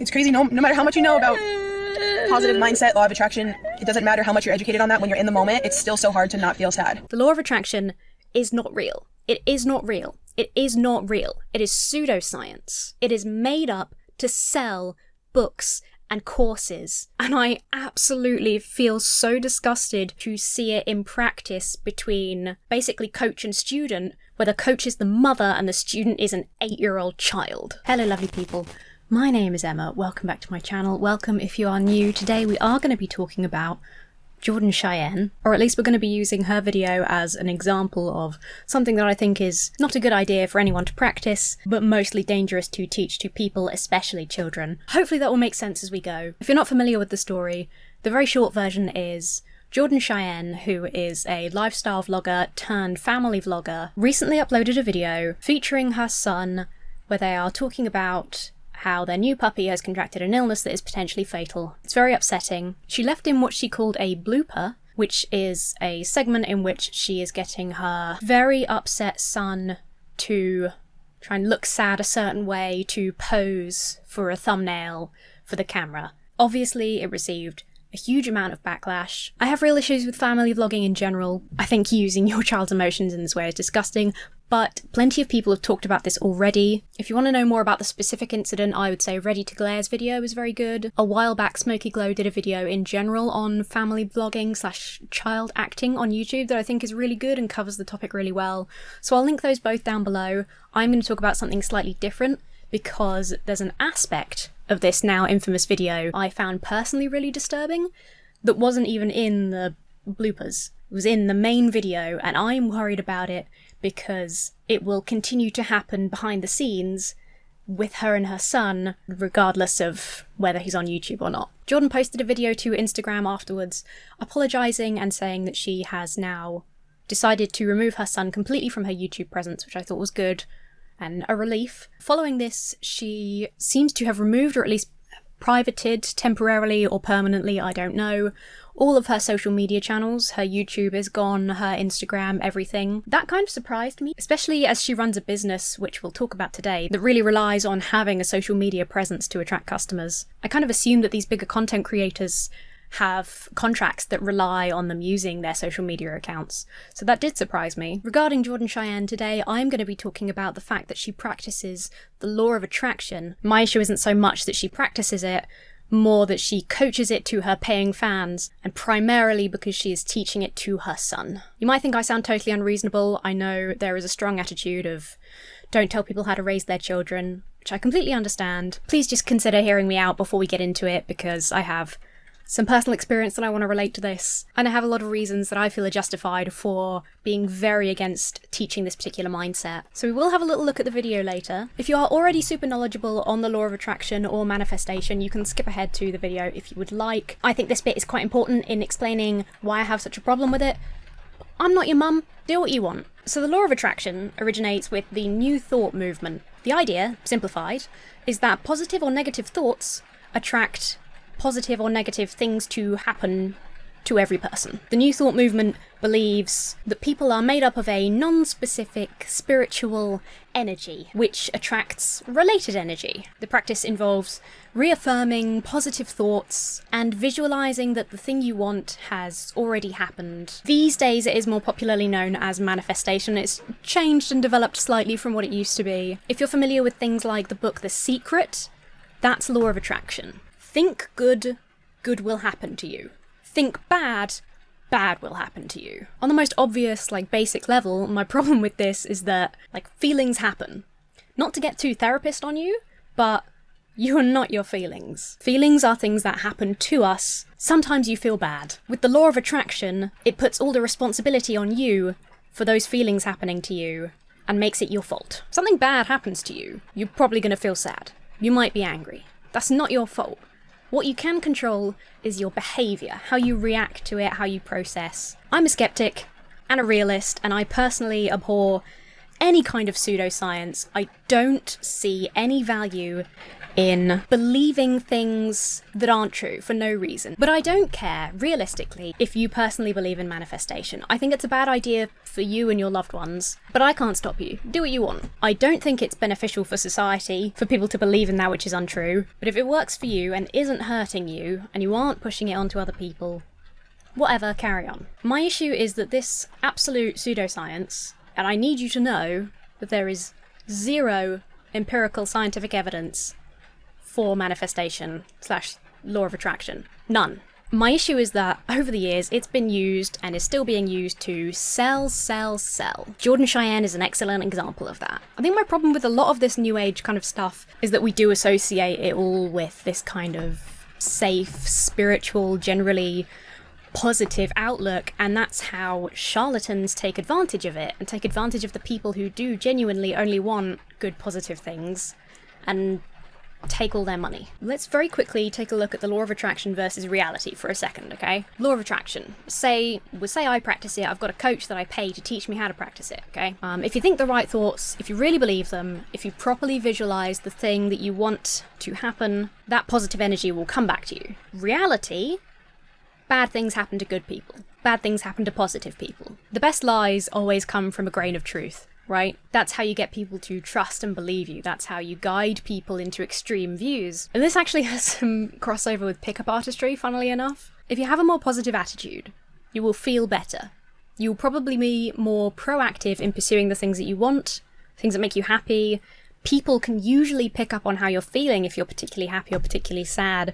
It's crazy. No matter how much you know about positive mindset, law of attraction, it doesn't matter how much you're educated on that. When you're in the moment, it's still so hard to not feel sad. The law of attraction is not real. It is not real. It is not real. It is pseudoscience. It is made up to sell books and courses. And I absolutely feel so disgusted to see it in practice between basically coach and student, where the coach is the mother and the student is an 8-year-old child. Hello, lovely people. My name is Emma. Welcome back to my channel. Welcome if you are new. Today we are going to be talking about Jordan Cheyenne, or at least we're going to be using her video as an example of something that I think is not a good idea for anyone to practice, but mostly dangerous to teach to people, especially children. Hopefully that will make sense as we go. If you're not familiar with the story, the very short version is Jordan Cheyenne, who is a lifestyle vlogger turned family vlogger, recently uploaded a video featuring her son where they are talking about how their new puppy has contracted an illness that is potentially fatal. It's very upsetting. She left in what she called a blooper, which is a segment in which she is getting her very upset son to try and look sad a certain way, to pose for a thumbnail for the camera. Obviously, it received a huge amount of backlash. I have real issues with family vlogging in general. I think using your child's emotions in this way is disgusting, but plenty of people have talked about this already. If you want to know more about the specific incident, I would say Ready to Glare's video is very good. A while back, Smoky Glow did a video in general on family vlogging / child acting on YouTube that I think is really good and covers the topic really well. So I'll link those both down below. I'm going to talk about something slightly different because there's an aspect of this now infamous video I found personally really disturbing that wasn't even in the bloopers. It was in the main video, and I'm worried about it because it will continue to happen behind the scenes with her and her son, regardless of whether he's on YouTube or not. Jordan posted a video to Instagram afterwards, apologising and saying that she has now decided to remove her son completely from her YouTube presence, which I thought was good and a relief. Following this, she seems to have removed, or at least privated temporarily or permanently, I don't know, all of her social media channels. Her YouTube is gone, her Instagram, everything. That kind of surprised me, especially as she runs a business, which we'll talk about today, that really relies on having a social media presence to attract customers. I kind of assumed that these bigger content creators have contracts that rely on them using their social media accounts, so that did surprise me. Regarding Jordan Cheyenne today, I'm going to be talking about the fact that she practices the law of attraction. My issue isn't so much that she practices it, more that she coaches it to her paying fans, and primarily because she is teaching it to her son. You might think I sound totally unreasonable. I know there is a strong attitude of don't tell people how to raise their children, which I completely understand. Please just consider hearing me out before we get into it, because I have some personal experience that I want to relate to this, and I have a lot of reasons that I feel are justified for being very against teaching this particular mindset. So we will have a little look at the video later. If you are already super knowledgeable on the law of attraction or manifestation, you can skip ahead to the video if you would like. I think this bit is quite important in explaining why I have such a problem with it. I'm not your mum, do what you want. So the law of attraction originates with the New Thought movement. The idea, simplified, is that positive or negative thoughts attract positive or negative things to happen to every person. The New Thought movement believes that people are made up of a non-specific spiritual energy, which attracts related energy. The practice involves reaffirming positive thoughts and visualizing that the thing you want has already happened. These days it is more popularly known as manifestation. It's changed and developed slightly from what it used to be. If you're familiar with things like the book The Secret, that's law of attraction. Think good, good will happen to you. Think bad, bad will happen to you. On the most obvious, basic level, my problem with this is that, feelings happen. Not to get too therapist on you, but you are not your feelings. Feelings are things that happen to us. Sometimes you feel bad. With the law of attraction, it puts all the responsibility on you for those feelings happening to you and makes it your fault. Something bad happens to you, you're probably going to feel sad. You might be angry. That's not your fault. What you can control is your behaviour, how you react to it, how you process. I'm a skeptic and a realist, and I personally abhor any kind of pseudoscience. I don't see any value in believing things that aren't true for no reason. But I don't care, realistically, if you personally believe in manifestation. I think it's a bad idea for you and your loved ones, but I can't stop you. Do what you want. I don't think it's beneficial for society for people to believe in that which is untrue, but if it works for you and isn't hurting you, and you aren't pushing it onto other people, whatever, carry on. My issue is that this absolute pseudoscience, and I need you to know that there is zero empirical scientific evidence for manifestation / law of attraction. None. My issue is that over the years it's been used and is still being used to sell. Jordan Cheyenne is an excellent example of that. I think my problem with a lot of this new age kind of stuff is that we do associate it all with this kind of safe, spiritual, generally positive outlook, and that's how charlatans take advantage of it and take advantage of the people who do genuinely only want good positive things and take all their money. Let's very quickly take a look at the law of attraction versus reality for a second, okay? Law of attraction. Say I practice it, I've got a coach that I pay to teach me how to practice it, okay? If you think the right thoughts, if you really believe them, if you properly visualize the thing that you want to happen, that positive energy will come back to you. Reality, bad things happen to good people. Bad things happen to positive people. The best lies always come from a grain of truth, right? That's how you get people to trust and believe you. That's how you guide people into extreme views. And this actually has some crossover with pickup artistry, funnily enough. If you have a more positive attitude, you will feel better. You will probably be more proactive in pursuing the things that you want, things that make you happy. People can usually pick up on how you're feeling if you're particularly happy or particularly sad.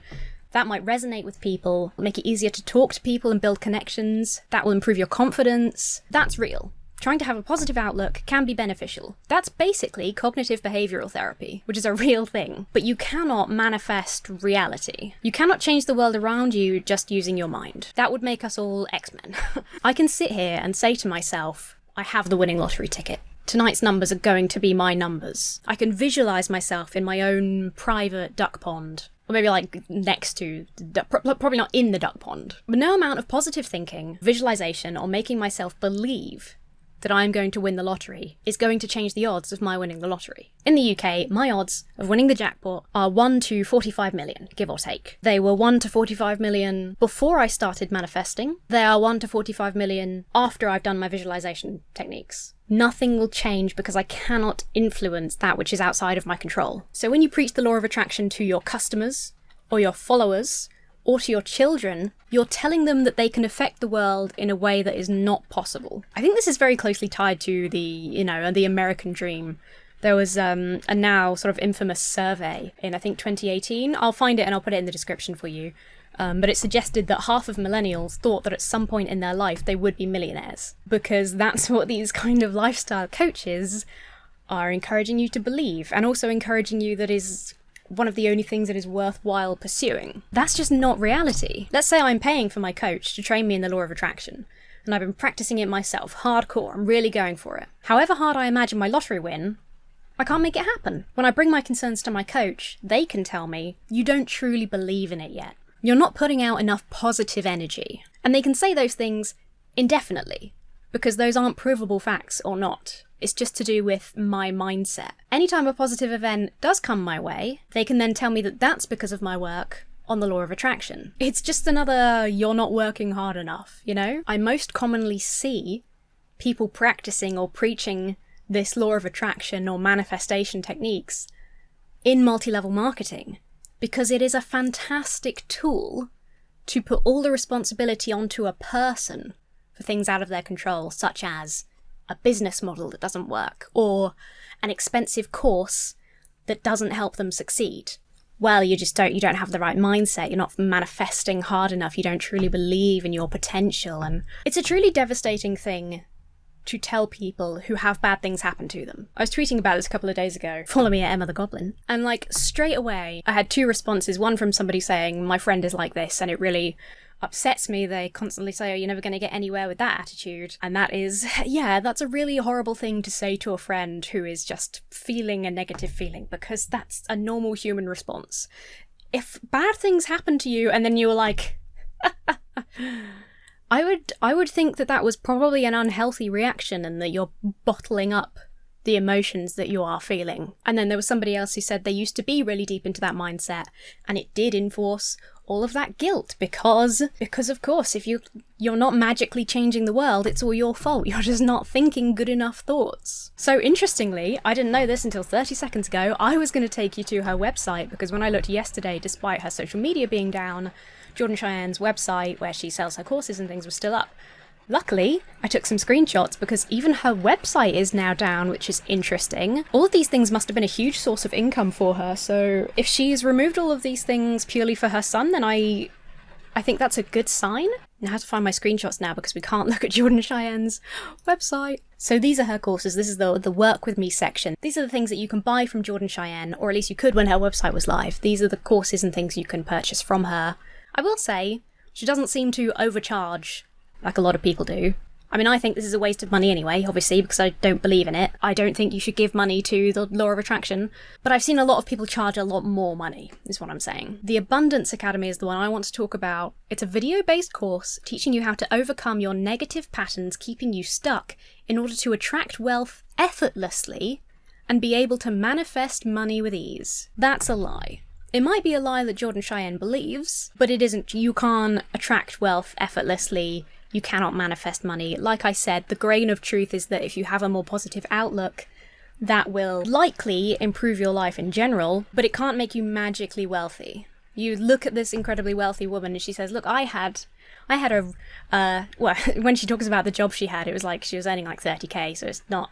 That might resonate with people, make it easier to talk to people and build connections. That will improve your confidence. That's real. Trying to have a positive outlook can be beneficial. That's basically cognitive behavioral therapy, which is a real thing. But you cannot manifest reality. You cannot change the world around you just using your mind. That would make us all X-Men. I can sit here and say to myself, I have the winning lottery ticket. Tonight's numbers are going to be my numbers. I can visualize myself in my own private duck pond. Or maybe like next to, probably not in the duck pond. But no amount of positive thinking, visualization, or making myself believe that I'm going to win the lottery is going to change the odds of my winning the lottery. In the UK, my odds of winning the jackpot are 1 to 45 million, give or take. They were 1 to 45 million before I started manifesting. They are 1 to 45 million after I've done my visualization techniques. Nothing will change because I cannot influence that which is outside of my control. So when you preach the law of attraction to your customers, or your followers, or to your children, you're telling them that they can affect the world in a way that is not possible. I think this is very closely tied to the American dream. There was a now sort of infamous survey in, I think, 2018. I'll find it and I'll put it in the description for you. But it suggested that half of millennials thought that at some point in their life they would be millionaires. Because that's what these kind of lifestyle coaches are encouraging you to believe, and also encouraging you that is one of the only things that is worthwhile pursuing. That's just not reality. Let's say I'm paying for my coach to train me in the law of attraction, and I've been practicing it myself, hardcore, I'm really going for it. However hard I imagine my lottery win, I can't make it happen. When I bring my concerns to my coach, they can tell me, you don't truly believe in it yet. You're not putting out enough positive energy. And they can say those things indefinitely, because those aren't provable facts or not. It's just to do with my mindset. Anytime a positive event does come my way, they can then tell me that that's because of my work on the law of attraction. It's just another, you're not working hard enough, you know? I most commonly see people practicing or preaching this law of attraction or manifestation techniques in multi-level marketing, because it is a fantastic tool to put all the responsibility onto a person for things out of their control, such as a business model that doesn't work, or an expensive course that doesn't help them succeed. Well, you don't have the right mindset, you're not manifesting hard enough, you don't truly believe in your potential, and it's a truly devastating thing to tell people who have bad things happen to them. I was tweeting about this a couple of days ago. Follow me at Emma the Goblin. And straight away, I had 2 responses. One from somebody saying, my friend is like this, and it really upsets me. They constantly say, oh, you're never going to get anywhere with that attitude. And that is, yeah, that's a really horrible thing to say to a friend who is just feeling a negative feeling, because that's a normal human response. If bad things happen to you and then you were like, I would think that was probably an unhealthy reaction, and that you're bottling up the emotions that you are feeling. And then there was somebody else who said they used to be really deep into that mindset, and it did enforce all of that guilt because of course, if you're not magically changing the world, it's all your fault. You're just not thinking good enough thoughts. So interestingly, I didn't know this until 30 seconds ago, I was going to take you to her website, because when I looked yesterday, despite her social media being down, Jordan Cheyenne's website where she sells her courses and things was still up. Luckily, I took some screenshots because even her website is now down, which is interesting. All of these things must have been a huge source of income for her, so if she's removed all of these things purely for her son, then I think that's a good sign. I have to find my screenshots now because we can't look at Jordan Cheyenne's website. So these are her courses. This is the work with me section. These are the things that you can buy from Jordan Cheyenne, or at least you could when her website was live. These are the courses and things you can purchase from her. I will say, she doesn't seem to overcharge like a lot of people do. I mean, I think this is a waste of money anyway, obviously, because I don't believe in it. I don't think you should give money to the law of attraction, but I've seen a lot of people charge a lot more money, is what I'm saying. The Abundance Academy is the one I want to talk about. It's a video-based course teaching you how to overcome your negative patterns keeping you stuck in order to attract wealth effortlessly and be able to manifest money with ease. That's a lie. It might be a lie that Jordan Cheyenne believes, but it isn't. You can't attract wealth effortlessly. You cannot manifest money. Like I said, the grain of truth is that if you have a more positive outlook, that will likely improve your life in general, but it can't make you magically wealthy. You look at this incredibly wealthy woman and she says, look, I had well, when she talks about the job she had, it was like she was earning like 30k, so it's not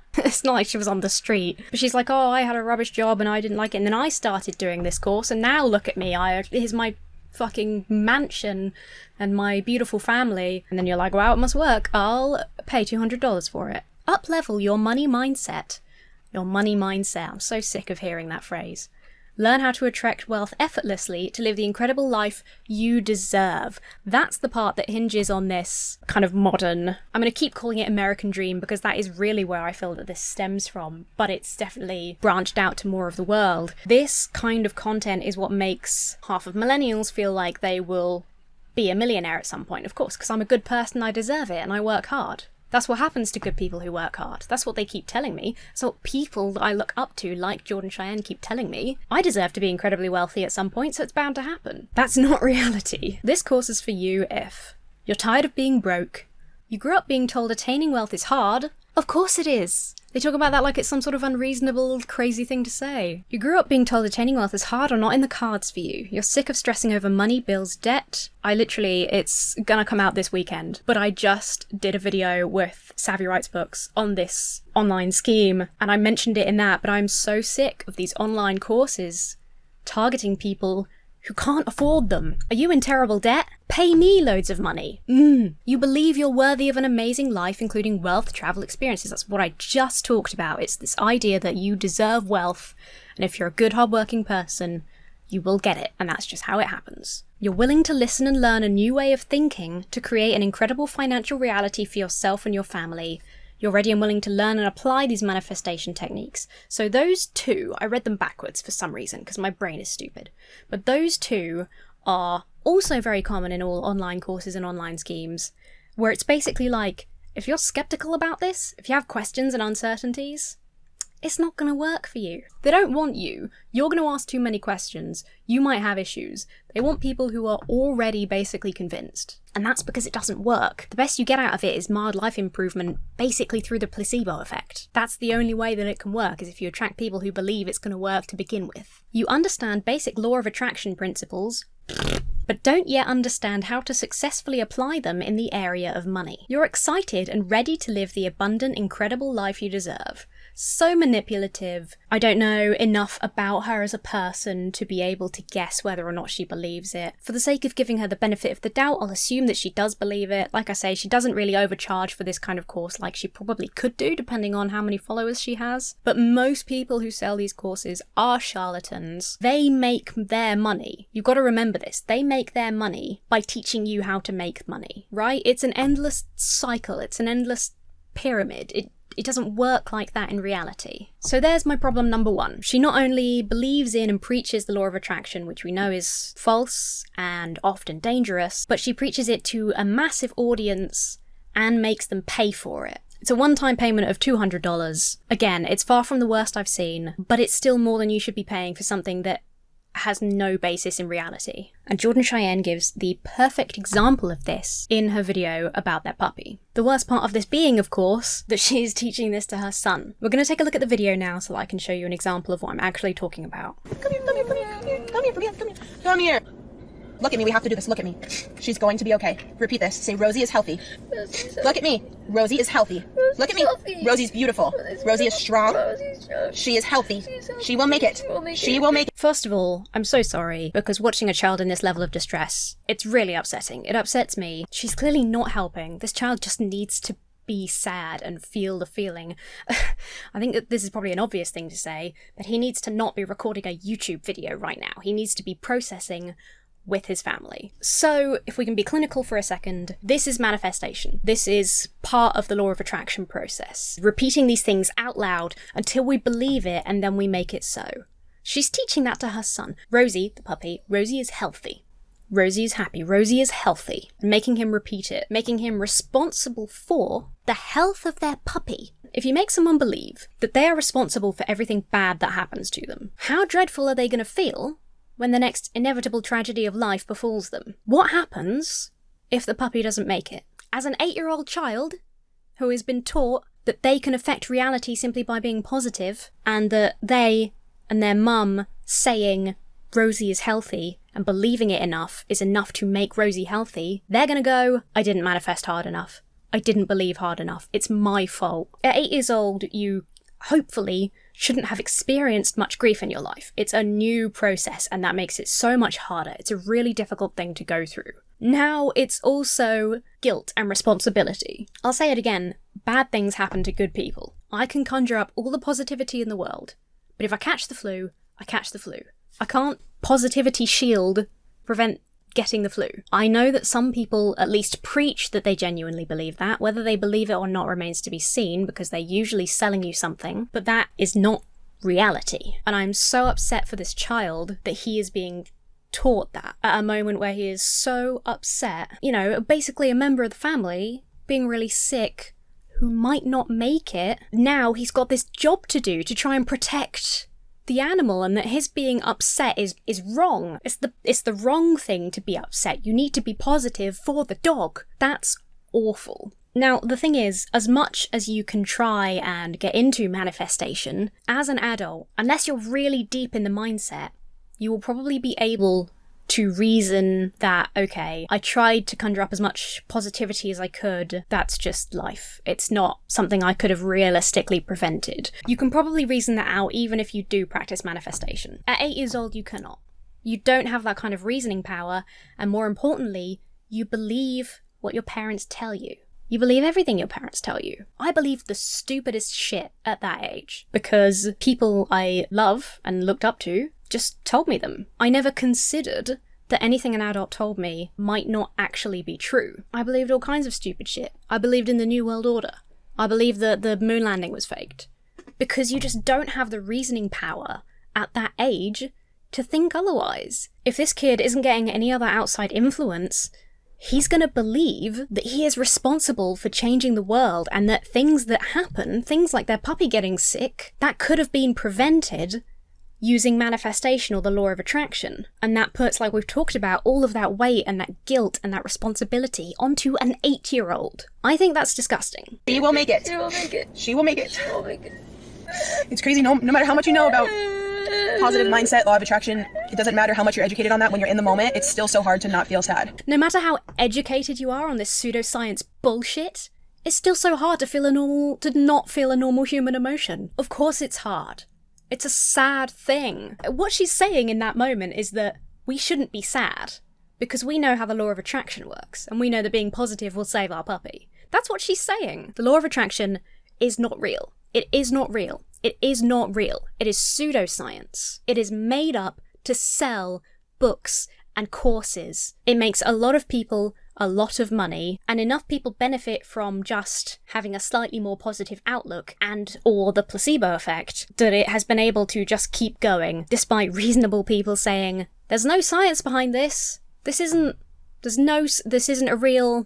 like she was on the street. But she's like, oh, I had a rubbish job and I didn't like it, and then I started doing this course, and now look at me, here's my fucking mansion and my beautiful family. And then you're like, wow, it must work. I'll pay $200 for it. Up-level your money mindset. Your money mindset. I'm so sick of hearing that phrase. Learn how to attract wealth effortlessly to live the incredible life you deserve. That's the part that hinges on this kind of modern, I'm going to keep calling it American dream because that is really where I feel that this stems from, but it's definitely branched out to more of the world. This kind of content is what makes half of millennials feel like they will be a millionaire at some point, of course, because I'm a good person, I deserve it, and I work hard. That's what happens to good people who work hard. That's what they keep telling me. So what people that I look up to, like Jordan Cheyenne, keep telling me. I deserve to be incredibly wealthy at some point, so it's bound to happen. That's not reality. This course is for you if you're tired of being broke, you grew up being told attaining wealth is hard. Of course it is. They talk about that like it's some sort of unreasonable, crazy thing to say. You grew up being told attaining wealth is hard or not in the cards for you. You're sick of stressing over money, bills, debt. It's gonna come out this weekend, but I just did a video with Savvy Writes Books on this online scheme, and I mentioned it in that, but I'm so sick of these online courses targeting people who can't afford them. Are you in terrible debt? Pay me loads of money. You believe you're worthy of an amazing life, including wealth, travel, experiences. That's what I just talked about. It's this idea that you deserve wealth, and if you're a good, hardworking person, you will get it, and that's just how it happens. You're willing to listen and learn a new way of thinking to create an incredible financial reality for yourself and your family. You're ready and willing to learn and apply these manifestation techniques. So those two, I read them backwards for some reason, because my brain is stupid. But those two are also very common in all online courses and online schemes, where it's basically like, if you're skeptical about this, if you have questions and uncertainties, it's not going to work for you. They don't want you. You're going to ask too many questions. You might have issues. They want people who are already basically convinced. And that's because it doesn't work. The best you get out of it is mild life improvement, basically through the placebo effect. That's the only way that it can work, is if you attract people who believe it's going to work to begin with. You understand basic law of attraction principles, but don't yet understand how to successfully apply them in the area of money. You're excited and ready to live the abundant, incredible life you deserve. So manipulative. I don't know enough about her as a person to be able to guess whether or not she believes it. For the sake of giving her the benefit of the doubt, I'll assume that she does believe it. Like I say, she doesn't really overcharge for this kind of course like she probably could do, depending on how many followers she has. But most people who sell these courses are charlatans. They make their money. You've got to remember this. They make their money by teaching you how to make money, right? It's an endless cycle. It's an endless pyramid. It doesn't work like that in reality. So there's my problem number one. She not only believes in and preaches the law of attraction, which we know is false and often dangerous, but she preaches it to a massive audience and makes them pay for it. It's a one-time payment of $200. Again, it's far from the worst I've seen, but it's still more than you should be paying for something that has no basis in reality. And Jordan Cheyenne gives the perfect example of this in her video about their puppy. The worst part of this being, of course, that she is teaching this to her son. We're going to take a look at the video now so that I can show you an example of what I'm actually talking about. Come here, come here, come here, come here, come here, come here, come here. Look at me, we have to do this, look at me. She's going to be okay. Repeat this, say Rosie is healthy. Look at me, Rosie is healthy. Look at me, Rosie's beautiful. Rosie is strong. She is healthy. She will make it. She will make it. First of all, I'm so sorry, because watching a child in this level of distress, it's really upsetting. It upsets me. She's clearly not helping. This child just needs to be sad and feel the feeling. I think that this is probably an obvious thing to say, but he needs to not be recording a YouTube video right now. He needs to be processing with his family. So, if we can be clinical for a second, this is manifestation. This is part of the law of attraction process. Repeating these things out loud until we believe it and then we make it so. She's teaching that to her son. Rosie, the puppy, Rosie is healthy. Rosie is happy. Rosie is healthy. Making him repeat it. Making him responsible for the health of their puppy. If you make someone believe that they are responsible for everything bad that happens to them, how dreadful are they going to feel when the next inevitable tragedy of life befalls them? What happens if the puppy doesn't make it? As an 8-year-old child who has been taught that they can affect reality simply by being positive, and that they and their mum saying Rosie is healthy and believing it enough is enough to make Rosie healthy, they're gonna go, I didn't manifest hard enough. I didn't believe hard enough. It's my fault. At 8 years old, you hopefully shouldn't have experienced much grief in your life. It's a new process, and that makes it so much harder. It's a really difficult thing to go through. Now it's also guilt and responsibility. I'll say it again, bad things happen to good people. I can conjure up all the positivity in the world, but if I catch the flu, I catch the flu. I can't positivity shield prevent getting the flu. I know that some people at least preach that they genuinely believe that. Whether they believe it or not remains to be seen, because they're usually selling you something, but that is not reality. And I'm so upset for this child that he is being taught that at a moment where he is so upset. You know, basically a member of the family being really sick who might not make it. Now he's got this job to do to try and protect the animal, and that his being upset is wrong. It's the wrong thing to be upset. You need to be positive for the dog. That's awful. Now, the thing is, as much as you can try and get into manifestation, as an adult, unless you're really deep in the mindset, you will probably be able to reason that, okay, I tried to conjure up as much positivity as I could. That's just life. It's not something I could have realistically prevented. You can probably reason that out even if you do practice manifestation. At 8 years old, you cannot. You don't have that kind of reasoning power, and more importantly, you believe what your parents tell you. You believe everything your parents tell you. I believed the stupidest shit at that age, because people I love and looked up to just told me them. I never considered that anything an adult told me might not actually be true. I believed all kinds of stupid shit. I believed in the New World Order. I believed that the moon landing was faked. Because you just don't have the reasoning power at that age to think otherwise. If this kid isn't getting any other outside influence, he's gonna believe that he is responsible for changing the world, and that things that happen, things like their puppy getting sick, that could have been prevented using manifestation or the law of attraction. And that puts, like we've talked about, all of that weight and that guilt and that responsibility onto an 8-year-old. I think that's disgusting. She will make it. She will make it. She will make it. She will make it. It's crazy, no matter how much you know about positive mindset, law of attraction, it doesn't matter how much you're educated on that. When you're in the moment, it's still so hard to not feel sad. No matter how educated you are on this pseudoscience bullshit, it's still so hard to not feel a normal human emotion. Of course it's hard. It's a sad thing. What she's saying in that moment is that we shouldn't be sad, because we know how the law of attraction works, and we know that being positive will save our puppy. That's what she's saying. The law of attraction is not real. It is not real. It is not real. It is pseudoscience. It is made up to sell books and courses. It makes a lot of people a lot of money, and enough people benefit from just having a slightly more positive outlook and or the placebo effect that it has been able to just keep going, despite reasonable people saying, there's no science behind this. This isn't a real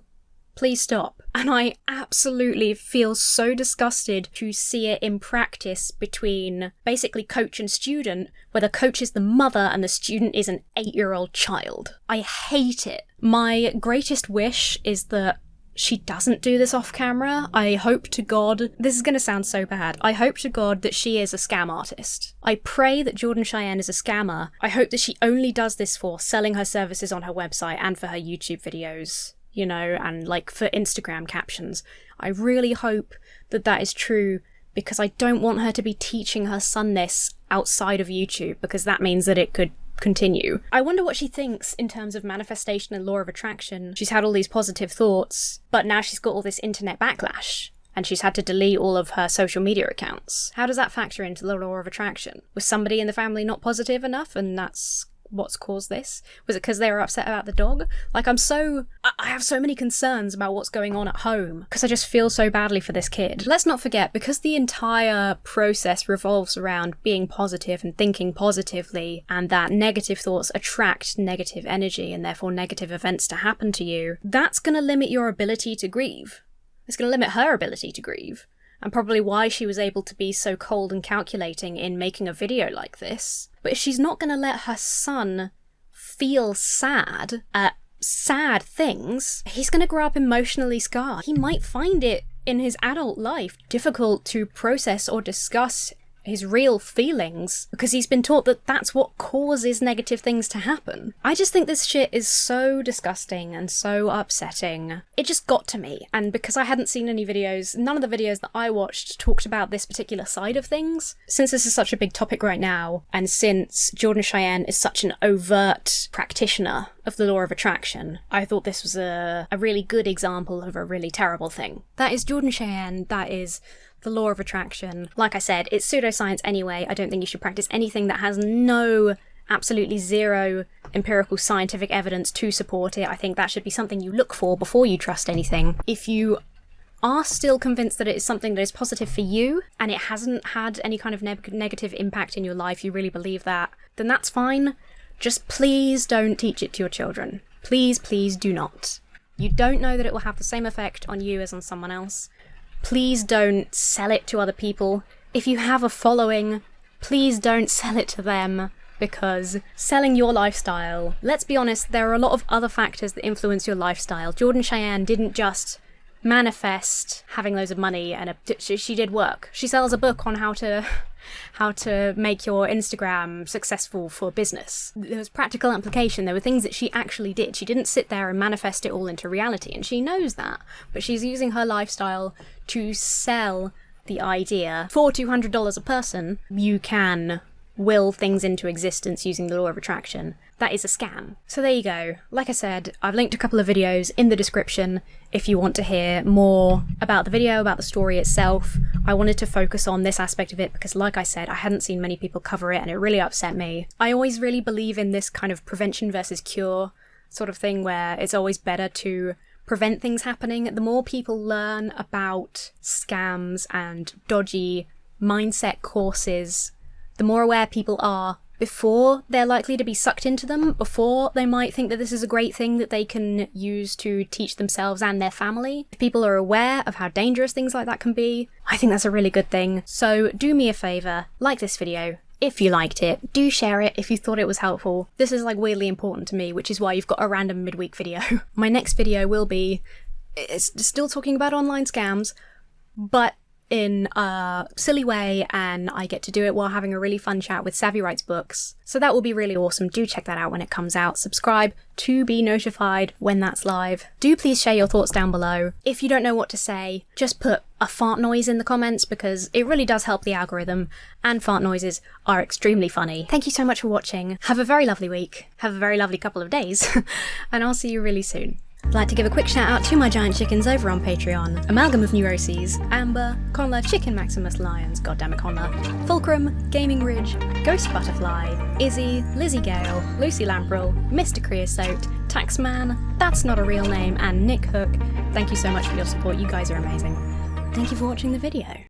Please stop. And I absolutely feel so disgusted to see it in practice between basically coach and student, where the coach is the mother and the student is an 8-year-old child. I hate it. My greatest wish is that she doesn't do this off camera. I hope to God, this is going to sound so bad, I hope to God that she is a scam artist. I pray that Jordan Cheyenne is a scammer. I hope that she only does this for selling her services on her website and for her YouTube videos, you know, and like for Instagram captions. I really hope that that is true, because I don't want her to be teaching her son this outside of YouTube, because that means that it could continue. I wonder what she thinks in terms of manifestation and law of attraction. She's had all these positive thoughts, but now she's got all this internet backlash, and she's had to delete all of her social media accounts. How does that factor into the law of attraction? Was somebody in the family not positive enough, and that's what's caused this? Was it because they were upset about the dog? Like, I have so many concerns about what's going on at home, because I just feel so badly for this kid. Let's not forget, because the entire process revolves around being positive and thinking positively, and that negative thoughts attract negative energy and therefore negative events to happen to you, that's going to limit your ability to grieve. It's going to limit her ability to grieve. And probably why she was able to be so cold and calculating in making a video like this. But if she's not going to let her son feel sad at sad things, he's going to grow up emotionally scarred. He might find it in his adult life difficult to process or discuss his real feelings, because he's been taught that that's what causes negative things to happen. I just think this shit is so disgusting and so upsetting. It just got to me, and because I hadn't seen any videos, none of the videos that I watched talked about this particular side of things. Since this is such a big topic right now, and since Jordan Cheyenne is such an overt practitioner of the law of attraction, I thought this was a really good example of a really terrible thing. That is Jordan Cheyenne, that is the law of attraction. Like I said, it's pseudoscience anyway. I don't think you should practice anything that has absolutely zero empirical scientific evidence to support it. I think that should be something you look for before you trust anything. If you are still convinced that it is something that is positive for you, and it hasn't had any kind of negative impact in your life, you really believe that, then that's fine. Just please don't teach it to your children. Please, please do not. You don't know that it will have the same effect on you as on someone else. Please don't sell it to other people. If you have a following, please don't sell it to them, because selling your lifestyle, let's be honest, there are a lot of other factors that influence your lifestyle. Jordan Cheyenne didn't just manifest having loads of money, and she did work. She sells a book on how to make your Instagram successful for business. There was practical application. There were things that she actually did. She didn't sit there and manifest it all into reality, and she knows that. But she's using her lifestyle to sell the idea. For $200 a person, you can will things into existence using the law of attraction. That is a scam. So there you go. Like I said, I've linked a couple of videos in the description if you want to hear more about the video, about the story itself. I wanted to focus on this aspect of it because, like I said, I hadn't seen many people cover it and it really upset me. I always really believe in this kind of prevention versus cure sort of thing, where it's always better to prevent things happening. The more people learn about scams and dodgy mindset courses, the more aware people are before they're likely to be sucked into them, before they might think that this is a great thing that they can use to teach themselves and their family. If people are aware of how dangerous things like that can be, I think that's a really good thing. So do me a favour, like this video if you liked it, do share it if you thought it was helpful. This is like weirdly important to me, which is why you've got a random midweek video. My next video will be, it's still talking about online scams, but in a silly way, and I get to do it while having a really fun chat with Savvy Writes Books. So that will be really awesome. Do check that out when it comes out. Subscribe to be notified when that's live. Do please share your thoughts down below. If you don't know what to say, just put a fart noise in the comments because it really does help the algorithm, and fart noises are extremely funny. Thank you so much for watching. Have a very lovely week. Have a very lovely couple of days. And I'll see you really soon. I'd like to give a quick shout out to my giant chickens over on Patreon: Amalgam of Neuroses, Amber, Connla, Chicken Maximus, Lyons, goddammit Connla, Fulcrum, GamingRidge, GhostButterfly, Izzy, Lizzy Gayle, Lucy Lamprell, Mr. Creosote, Taxman, That's Not a Real Name, and Nick Hook. Thank you so much for your support, you guys are amazing. Thank you for watching the video.